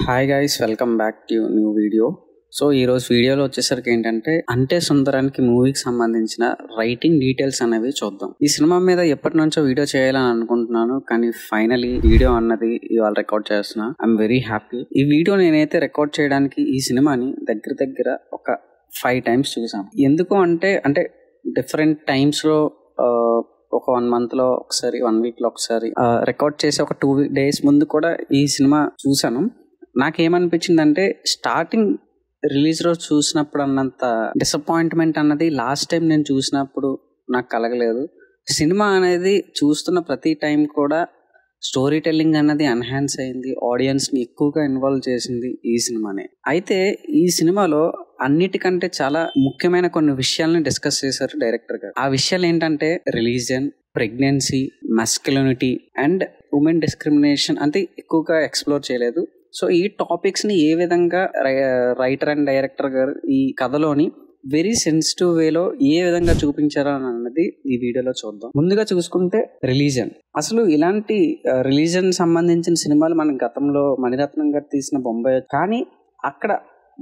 Hi guys, welcome back to new video. So ఈరోజు వీడియోలో వచ్చేసరికి ఏంటంటే అంటే సుందరానికి మూవీకి సంబంధించిన రైటింగ్ డీటెయిల్స్ అనేవి చూద్దాం. ఈ సినిమా మీద ఎప్పటి నుంచో వీడియో చేయాలని అనుకుంటున్నాను, కానీ ఫైనలీ వీడియో అన్నది ఇవాళ రికార్డ్ చేస్తున్నా. I'm very happy. ఈ వీడియో నేనైతే రికార్డ్ చేయడానికి ఈ సినిమాని దగ్గర ఒక 5 times చూసాను. ఎందుకు అంటే డిఫరెంట్ టైమ్స్లో ఒక 1 month లో ఒకసారి, 1 week లో ఒకసారి రికార్డ్ చేసి ఒక 2 days ముందు కూడా ఈ సినిమా చూసాను. నాకేమనిపించిందంటే స్టార్టింగ్ రిలీజ్ రోజు చూసినప్పుడు అన్నంత డిసప్పాయింట్మెంట్ అన్నది లాస్ట్ టైం నేను చూసినప్పుడు నాకు కలగలేదు. సినిమా అనేది చూస్తున్న ప్రతి టైం కూడా స్టోరీ టెల్లింగ్ అన్నది ఎన్హాన్స్ అయింది, ఆడియన్స్ని ఎక్కువగా ఇన్వాల్వ్ చేసింది ఈ సినిమానే. అయితే ఈ సినిమాలో అన్నిటికంటే చాలా ముఖ్యమైన కొన్ని విషయాలను డిస్కస్ చేశారు డైరెక్టర్ గారు. ఆ విషయాలు ఏంటంటే religion, pregnancy, masculinity and women discrimination అంటే ఎక్కువగా ఎక్స్ప్లోర్ చేయలేదు. సో ఈ టాపిక్స్ని ఏ విధంగా రైటర్ అండ్ డైరెక్టర్ గారు ఈ కథలోని వెరీ సెన్సిటివ్ వేలో ఏ విధంగా చూపించారు అన్నది ఈ వీడియోలో చూద్దాం. ముందుగా చూసుకుంటే రిలీజన్. అసలు ఇలాంటి రిలీజన్ సంబంధించిన సినిమాలు మన గతంలో మణిరత్నం గారు తీసిన బొంబాయి, కానీ అక్కడ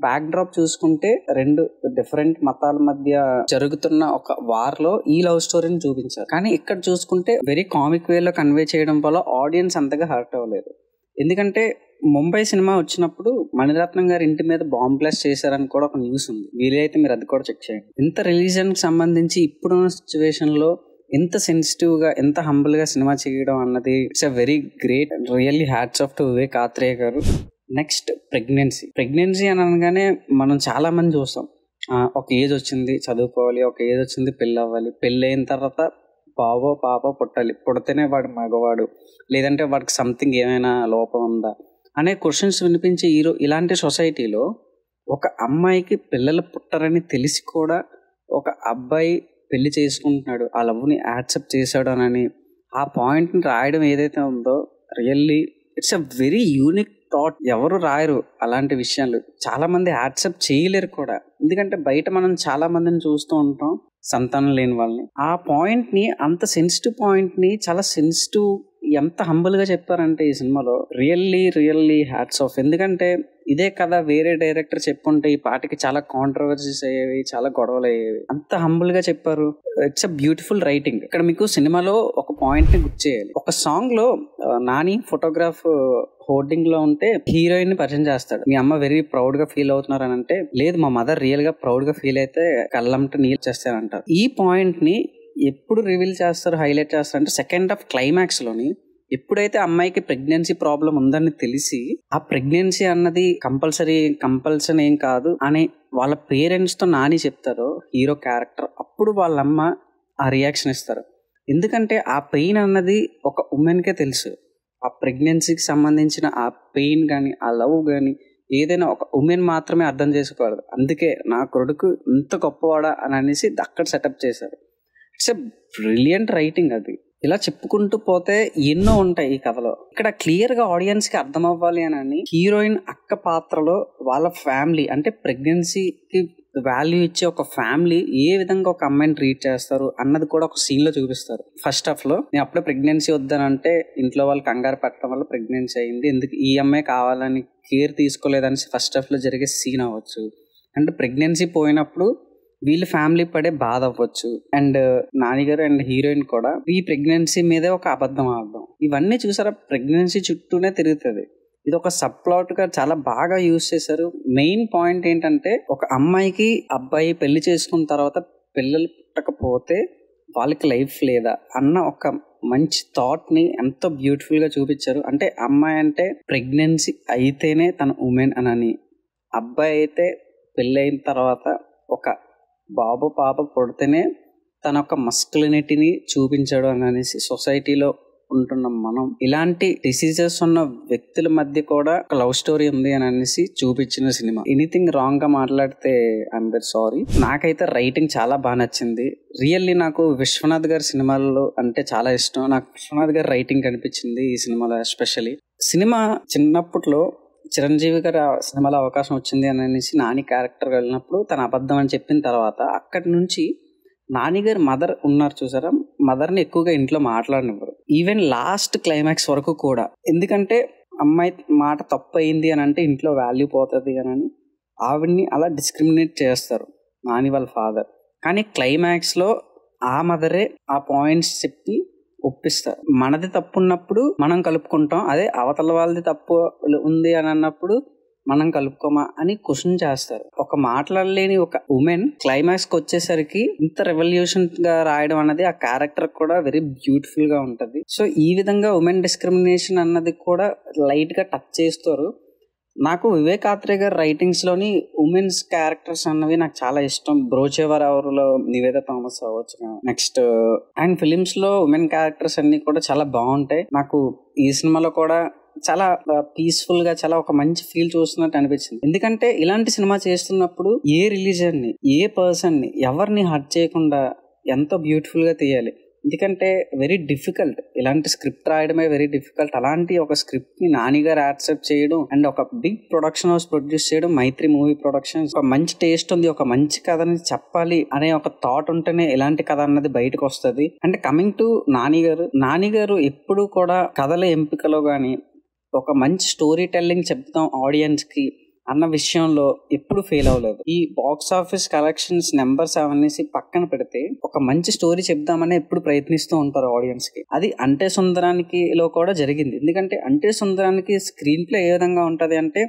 బ్యాక్ డ్రాప్ చూసుకుంటే 2 డిఫరెంట్ మతాల మధ్య జరుగుతున్న ఒక వార్లో ఈ లవ్ స్టోరీని చూపించారు. కానీ ఇక్కడ చూసుకుంటే వెరీ కామిక్ వేలో కన్వే చేయడం వల్ల ఆడియన్స్ అంతగా హర్ట్ అవ్వలేదు. ఎందుకంటే ముంబై సినిమా వచ్చినప్పుడు మణిరత్నం గారి ఇంటి మీద బాంబ్ బ్లాస్ట్ చేశారని కూడా ఒక న్యూస్ ఉంది. వీలైతే మీరు అది కూడా చెక్ చేయండి. ఇంత రిలీజన్ కి సంబంధించి ఇప్పుడున్న సిచ్యువేషన్ లో ఎంత సెన్సిటివ్ గా, ఎంత హంబుల్ గా సినిమా చేయడం అన్నది it's a very great. Really hats off to Vivek Atreya garu. Next pregnancy అని అనగానే మనం చాలా మంది చూస్తాం, ఒక ఏజ్ వచ్చింది చదువుకోవాలి, ఒక ఏజ్ వచ్చింది పెళ్ళి అవ్వాలి, పెళ్ళి అయిన తర్వాత బాబో పాప పుట్టాలి, పుడితేనే వాడు మగవాడు, లేదంటే వాడికి సంథింగ్ ఏమైనా లోపం ఉందా అనే క్వశ్చన్స్ వినిపించే ఇలాంటి సొసైటీలో ఒక అమ్మాయికి పిల్లలు పుట్టరని తెలిసి కూడా ఒక అబ్బాయి పెళ్లి చేసుకుంటున్నాడు, ఆ లవ్ని యాక్సెప్ట్ చేశాడు అని ఆ పాయింట్ని రాయడం ఏదైతే ఉందో really it's a very unique thought. ఎవరు రాయరు అలాంటి విషయాలు, చాలా మంది యాక్సెప్ట్ చేయలేరు కూడా. ఎందుకంటే బయట మనం చాలా మందిని చూస్తూ ఉంటాం సంతానం లేని వాళ్ళని. ఆ పాయింట్ని, అంత సెన్సిటివ్ పాయింట్ని చాలా సెన్సిటివ్, ఎంత హంబుల్గా చెప్పారంటే ఈ సినిమాలో రియల్లీ హ్యాట్స్ ఆఫ్. ఎందుకంటే ఇదే కథ వేరే డైరెక్టర్ చెప్పుంటే ఈ పాటికి చాలా కాంట్రవర్సీస్ అయ్యేవి, చాలా గొడవలు అయ్యేవి. అంత హంబుల్గా చెప్పారు. It's a beautiful writing. ఇక్కడ మీకు సినిమాలో ఒక పాయింట్ని గుర్తు చేయాలి. ఒక సాంగ్లో నాని ఫోటోగ్రాఫ్ హోర్డింగ్ లో ఉంటే హీరోయిన్ ని పరిచయం చేస్తాడు. మీ అమ్మ వెరీ ప్రౌడ్ గా ఫీల్ అవుతున్నారు అని అంటే, లేదు మా మదర్ రియల్ గా ప్రౌడ్ గా ఫీల్ అయితే కళ్ళంట నీళ్ళు చేస్తారంటారు. ఈ పాయింట్ ని ఎప్పుడు రివీల్ చేస్తారు, హైలైట్ చేస్తారు అంటే సెకండ్ హాఫ్ క్లైమాక్స్ లోని ఎప్పుడైతే అమ్మాయికి ప్రెగ్నెన్సీ ప్రాబ్లం ఉందని తెలిసి ఆ ప్రెగ్నెన్సీ అన్నది కంపల్సరీ ఏం కాదు అని వాళ్ళ పేరెంట్స్ తో నాని చెప్తారో హీరో క్యారెక్టర్, అప్పుడు వాళ్ళమ్మ ఆ రియాక్షన్ ఇస్తారు. ఎందుకంటే ఆ పెయిన్ అన్నది ఒక ఉమెన్కే తెలుసు. ఆ ప్రెగ్నెన్సీకి సంబంధించిన ఆ పెయిన్ కానీ, ఆ లవ్ కానీ ఏదైనా ఒక ఉమెన్ మాత్రమే అర్థం చేసుకోగలదు. అందుకే నా కొడుకు ఇంత గొప్పవాడా అని అనేసి అక్కడ సెటప్ చేశారు. It's a brilliant writing. అది ఇలా చెప్పుకుంటూ పోతే ఎన్నో ఉంటాయి ఈ కథలో. ఇక్కడ క్లియర్ గా ఆడియన్స్ కి అర్థం అవ్వాలి అని హీరోయిన్ అక్క పాత్రలో వాళ్ళ ఫ్యామిలీ, అంటే ప్రెగ్నెన్సీకి వాల్యూ ఇచ్చే ఒక ఫ్యామిలీ ఏ విధంగా ఒక అమ్మాయిని ట్రీట్ చేస్తారు అన్నది కూడా ఒక సీన్ లో చూపిస్తారు. ఫస్ట్ హాఫ్ లో నేను అప్పుడే ప్రెగ్నెన్సీ వద్దానంటే ఇంట్లో వాళ్ళు కంగారు పెట్టడం వల్ల ప్రెగ్నెన్సీ అయింది, ఎందుకు ఈ అమ్మాయి కావాలని కేర్ తీసుకోలేదని ఫస్ట్ హాఫ్ లో జరిగే సీన్ అవ్వచ్చు. అండ్ ప్రెగ్నెన్సీ పోయినప్పుడు వీళ్ళ ఫ్యామిలీ పడే బాధ అవ్వచ్చు. అండ్ నానిగారు అండ్ హీరోయిన్ కూడా ఈ ప్రెగ్నెన్సీ మీదే ఒక అబద్ధం ఆడడం, ఇవన్నీ చూసారా ప్రెగ్నెన్సీ చుట్టూనే తిరుగుతుంది. ఇది ఒక సబ్ ప్లాట్ గా చాలా బాగా యూజ్ చేశారు. మెయిన్ పాయింట్ ఏంటంటే ఒక అమ్మాయికి అబ్బాయి పెళ్లి చేసుకున్న తర్వాత పిల్లలు పుట్టకపోతే వాళ్ళకి లైఫ్ లేదా అన్న ఒక మంచి థాట్ ని ఎంతో బ్యూటిఫుల్ గా చూపించారు. అంటే అమ్మాయి అంటే ప్రెగ్నెన్సీ అయితేనే తన ఉమెన్ అని, అబ్బాయి అయితే పెళ్ళైన తర్వాత ఒక బాబు పాప పుడితేనే తన ఒక మస్కులినిటీని చూపించాడు అనేసి సొసైటీలో ఉంటున్నాం మనం. ఇలాంటి డిసీజెస్ ఉన్న వ్యక్తుల మధ్య కూడా ఒక లవ్ స్టోరీ ఉంది అని అనేసి చూపించిన సినిమా. ఎనీథింగ్ రాంగ్ గా మాట్లాడితే ఐఎమ్ వెరీ సారీ. నాకైతే రైటింగ్ చాలా బాగా నచ్చింది. రియల్లీ నాకు విశ్వనాథ్ గారి సినిమాల్లో అంటే చాలా ఇష్టం. నాకు విశ్వనాథ్ గారి రైటింగ్ కనిపించింది ఈ సినిమాలో. ఎస్పెషల్లీ సినిమా చిన్నప్పట్లో చిరంజీవి గారి సినిమాలో అవకాశం వచ్చింది అని అనేసి నాని క్యారెక్టర్ వెళ్ళినప్పుడు తన అబద్ధం అని చెప్పిన తర్వాత అక్కడి నుంచి నాని గారి మదర్ ఉన్నారు చూసారా, మదర్ని ఎక్కువగా ఇంట్లో మాట్లాడనివ్వరు. ఈవెన్ లాస్ట్ క్లైమాక్స్ వరకు కూడా. ఎందుకంటే అమ్మాయి మాట తప్పు అయింది అని అంటే ఇంట్లో వాల్యూ పోతుంది అని ఆవిడ్ని అలా డిస్క్రిమినేట్ చేస్తారు నాని వాళ్ళ ఫాదర్. కానీ క్లైమాక్స్లో ఆ మదరే ఆ పాయింట్స్ చెప్పి ఒప్పిస్తారు. మనది తప్పు ఉన్నప్పుడు మనం కలుపుకుంటాం, అదే అవతల వాళ్ళది తప్పు ఉంది అని అన్నప్పుడు మనం కలుపుకోమా అని క్వశ్చన్ చేస్తారు. ఒక మాట్లాడలేని ఒక ఉమెన్ క్లైమాక్స్ కి వచ్చేసరికి ఇంత రెవల్యూషన్ గా రాయడం అన్నది ఆ క్యారెక్టర్ కూడా వెరీ బ్యూటిఫుల్ గా ఉంటది. సో ఈ విధంగా ఉమెన్ డిస్క్రిమినేషన్ అన్నది కూడా లైట్ గా టచ్ చేస్తారు. నాకు వివేక్ ఆత్రేయ గారి రైటింగ్స్ లోని ఉమెన్స్ క్యారెక్టర్స్ అన్నవి నాకు చాలా ఇష్టం. బ్రోచేవర్ ఎవరులో నివేద థామస్ అవ్వచ్చు, నెక్స్ట్ అండ్ ఫిలిమ్స్ లో ఉమెన్ క్యారెక్టర్స్ అన్ని కూడా చాలా బాగుంటాయి. నాకు ఈ సినిమాలో కూడా చాలా పీస్ఫుల్ గా చాలా ఒక మంచి ఫీల్ చూస్తున్నట్టు అనిపించింది. ఎందుకంటే ఇలాంటి సినిమా చేస్తున్నప్పుడు ఏ రిలీజన్ ని, ఏ పర్సన్ ని, ఎవరిని హర్ట్ చేయకుండా ఎంతో బ్యూటిఫుల్ గా తీయాలి. ఎందుకంటే వెరీ డిఫికల్ట్, ఇలాంటి స్క్రిప్ట్ రాయడమే వెరీ డిఫికల్ట్. అలాంటి ఒక స్క్రిప్ట్ ని నాని గారు యాక్సెప్ట్ చేయడం అండ్ ఒక బిగ్ ప్రొడక్షన్ హౌస్ ప్రొడ్యూస్ చేయడం, మైత్రి మూవీ ప్రొడక్షన్స్. ఒక మంచి టేస్ట్ ఉంది, ఒక మంచి కథని చెప్పాలి అనే ఒక థాట్ ఉంటేనే ఇలాంటి కథ అన్నది బయటకు వస్తుంది. అండ్ కమింగ్ టు నాని గారు ఎప్పుడు కూడా కథల ఎంపికలో గానీ ఒక మంచి స్టోరీ టెల్లింగ్ చెప్తాం ఆడియన్స్ కి అన్న విషయంలో ఎప్పుడు ఫెయిల్ అవ్వలేదు. ఈ బాక్స్ ఆఫీస్ కలెక్షన్స్ నెంబర్స్ అవన్నీ పక్కన పెడితే ఒక మంచి స్టోరీ చెప్దామని ఎప్పుడు ప్రయత్నిస్తూ ఉంటారు ఆడియన్స్ కి. అది అంటే సుందరానికి లో కూడా జరిగింది. ఎందుకంటే అంటే సుందరానికి స్క్రీన్ ప్లే ఏ విధంగా ఉంటది అంటే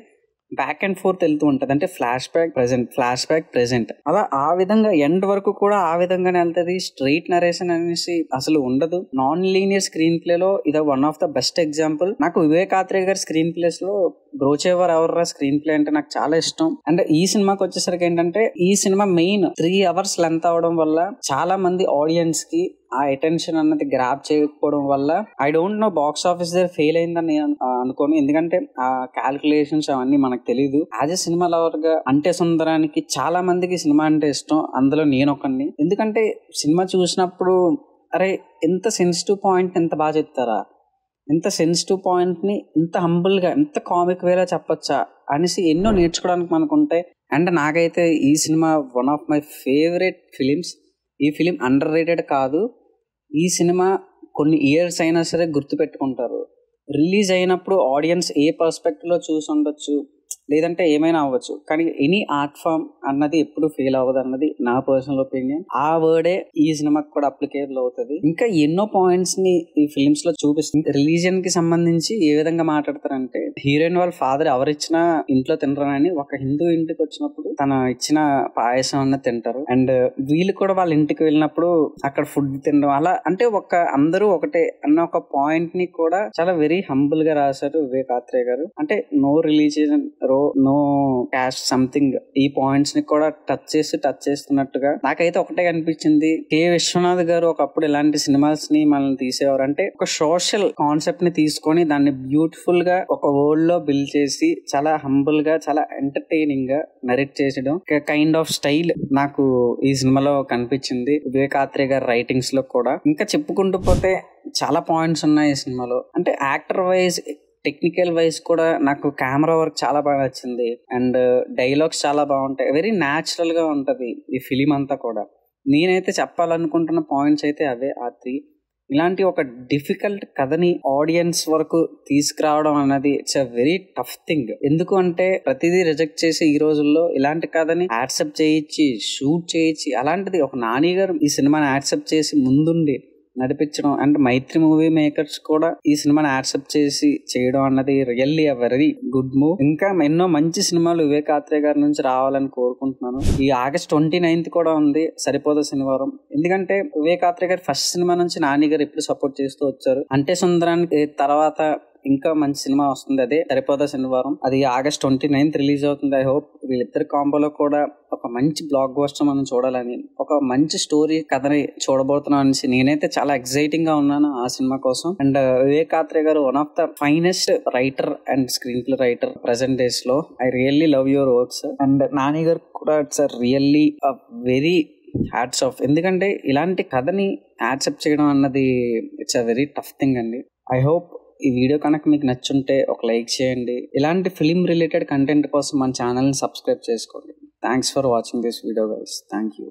బ్యాక్ అండ్ ఫోర్త్ వెళ్తూ ఉంటది. అంటే ఫ్లాష్ బ్యాక్ ప్రెసెంట్ అలా ఆ విధంగా ఎండ్ వరకు కూడా ఆ విధంగానే వెళ్తుంది. స్ట్రైట్ నరేషన్ అనేసి అసలు ఉండదు. నాన్ లీనియర్ స్క్రీన్ ప్లే లో ఇది one of the best example. నాకు వివేక్ ఆత్రేయ గారి స్క్రీన్ ప్లేస్ లో బ్రోచేవర్ ఎవర్రా స్క్రీన్ ప్లే అంటే నాకు చాలా ఇష్టం. అండ్ ఈ సినిమాకి వచ్చేసరికి ఏంటంటే ఈ సినిమా మెయిన్ 3 hours లెంత్ అవడం వల్ల చాలా మంది ఆడియన్స్ కి ఆ అటెన్షన్ అన్నది గ్రాప్ చేయకపోవడం వల్ల I don't know box office దగ్గర ఫెయిల్ అయిందని నేను అనుకోను. ఎందుకంటే ఆ క్యాల్కులేషన్స్ అవన్నీ మనకు తెలియదు. యాజ్ ఎ సినిమా లవర్ గా అంటే సుందరానికి చాలా మందికి సినిమా అంటే ఇష్టం, అందులో నేను ఒకరిని. ఎందుకంటే సినిమా చూసినప్పుడు అరే ఎంత సెన్సిటివ్ పాయింట్ ఎంత బాగా చెప్తారా, ఎంత సెన్సిటివ్ పాయింట్ ని ఇంత హంబుల్ గా ఎంత కామిక్ వేలా చెప్పొచ్చా అనేసి ఎన్నో నేర్చుకోవడానికి మనకు ఉంటాయి. అండ్ నాకైతే ఈ cinema one of my favourite films. ఈ ఫిలిం అండర్ రేటెడ్ కాదు. ఈ సినిమా కొన్ని ఇయర్స్ అయినా సరే గుర్తు పెట్టుకుంటారు. రిలీజ్ అయినప్పుడు ఆడియన్స్ ఏ పర్స్పెక్టివ్ లో చూసి ఉండొచ్చు, లేదంటే ఏమైనా అవ్వచ్చు, కానీ ఎనీ ఆర్ట్ ఫామ్ అన్నది ఎప్పుడు ఫెయిల్ అవ్వదు అన్నది నా పర్సనల్ ఒపీనియన్. ఆ వర్డే ఈ సినిమాకి కూడా అప్లికేబుల్ అవుతుంది. ఇంకా ఎన్నో పాయింట్స్ ని ఈ ఫిలిమ్స్ లో చూపిస్తుంది. రిలీజియన్ కి సంబంధించి ఏ విధంగా మాట్లాడతారంటే హీరోయిన్ వాళ్ళ ఫాదర్ ఎవరిచ్చినా ఇంట్లో తినరని ఒక హిందూ ఇంటికి వచ్చినప్పుడు తన ఇచ్చిన పాయసం అన్న తింటారు. అండ్ వీళ్ళు కూడా వాళ్ళ ఇంటికి వెళ్ళినప్పుడు అక్కడ ఫుడ్ తినడం అలా, అంటే ఒక అందరూ ఒకటే అన్న ఒక పాయింట్ ని కూడా చాలా వెరీ హంబుల్ గా రాశారు వివేక్ ఆత్రేయ గారు. అంటే no religion, no caste something, ఈ పాయింట్స్ ని కూడా టచ్ చేస్తున్నట్టుగా నాకైతే ఒకటే కనిపించింది. కె విశ్వనాథ్ గారు ఒకప్పుడు ఇలాంటి సినిమాస్ ని మనల్ని తీసేవారు. అంటే ఒక సోషల్ కాన్సెప్ట్ ని తీసుకొని దాన్ని బ్యూటిఫుల్ గా ఒక వరల్డ్ లో బిల్డ్ చేసి చాలా హంబుల్ గా చాలా ఎంటర్టైనింగ్ గా నరేట్ చేసడం కైండ్ ఆఫ్ స్టైల్ నాకు ఈ సినిమాలో కనిపించింది. వివేక్ ఆత్రేయ గారి రైటింగ్స్ లో కూడా ఇంకా చెప్పుకుంటూ పోతే చాలా పాయింట్స్ ఉన్నాయి ఈ సినిమాలో. అంటే యాక్టర్ వైజ్, టెక్నికల్ వైజ్ కూడా నాకు కెమెరా వర్క్ చాలా బాగా నచ్చింది. అండ్ డైలాగ్స్ చాలా బాగుంటాయి. వెరీ న్యాచురల్ గా ఉంటది ఈ ఫిలిం అంతా కూడా. నేనైతే చెప్పాలనుకుంటున్న పాయింట్స్ అయితే అవే, ఆ 3. ఇలాంటి ఒక డిఫికల్ట్ కథని ఆడియన్స్ వరకు తీసుకురావడం అన్నది it's a very tough thing. ఎందుకు అంటే ప్రతిదీ రిజెక్ట్ చేసి ఈ రోజుల్లో ఇలాంటి కథని యాక్సెప్ట్ చేయించి షూట్ చేయించి, అలాంటిది ఒక నాని గారు ఈ సినిమాని యాక్సెప్ట్ చేసి ముందుండి నడిపించడం, అండ్ మైత్రి మూవీ మేకర్స్ కూడా ఈ సినిమాని యాక్సెప్ట్ చేసి చేయడం అన్నది really a very good move. ఇంకా ఎన్నో మంచి సినిమాలు వివేక్ ఆత్రేయ గారి నుంచి రావాలని కోరుకుంటున్నాను. ఈ August 29th కూడా ఉంది సరిపోదా శనివారం. ఎందుకంటే వివేక్ ఆత్రేయ గారి ఫస్ట్ సినిమా నుంచి నాని గారు ఎప్పుడు సపోర్ట్ చేస్తూ వచ్చారు. అంటే సుందరానికి తర్వాత ఇంకా మంచి సినిమా వస్తుంది, అదే సరిపోదా శనివారం. అది August 29th రిలీజ్ అవుతుంది. ఐ హోప్ వీళ్ళిద్దరి కాంబోలో కూడా ఒక మంచి బ్లాక్ బస్టర్ మనం చూడాలని, ఒక మంచి స్టోరీ కథని చూడబోతున్నాం అనేసి నేనైతే చాలా ఎక్సైటింగ్ గా ఉన్నాను ఆ సినిమా కోసం. And Vivek Atreya garu one of the finest writer and screenplay writer present days లో. I really love your works. And Nani garu కూడా it's really very hats off. ఎందుకంటే ఇలాంటి కథని యాక్సెప్ట్ చేయడం అన్నది it's a very tough thing అండి. ఐ హోప్ ఈ video కనుక మీకు నచ్చుంటే ఒక లైక్ చేయండి. ఇలాంటి ఫిలిం రిలేటెడ్ కంటెంట్ కోసం మన ఛానల్ని సబ్స్క్రైబ్ చేసుకోండి. Thanks for watching this video guys. Thank you.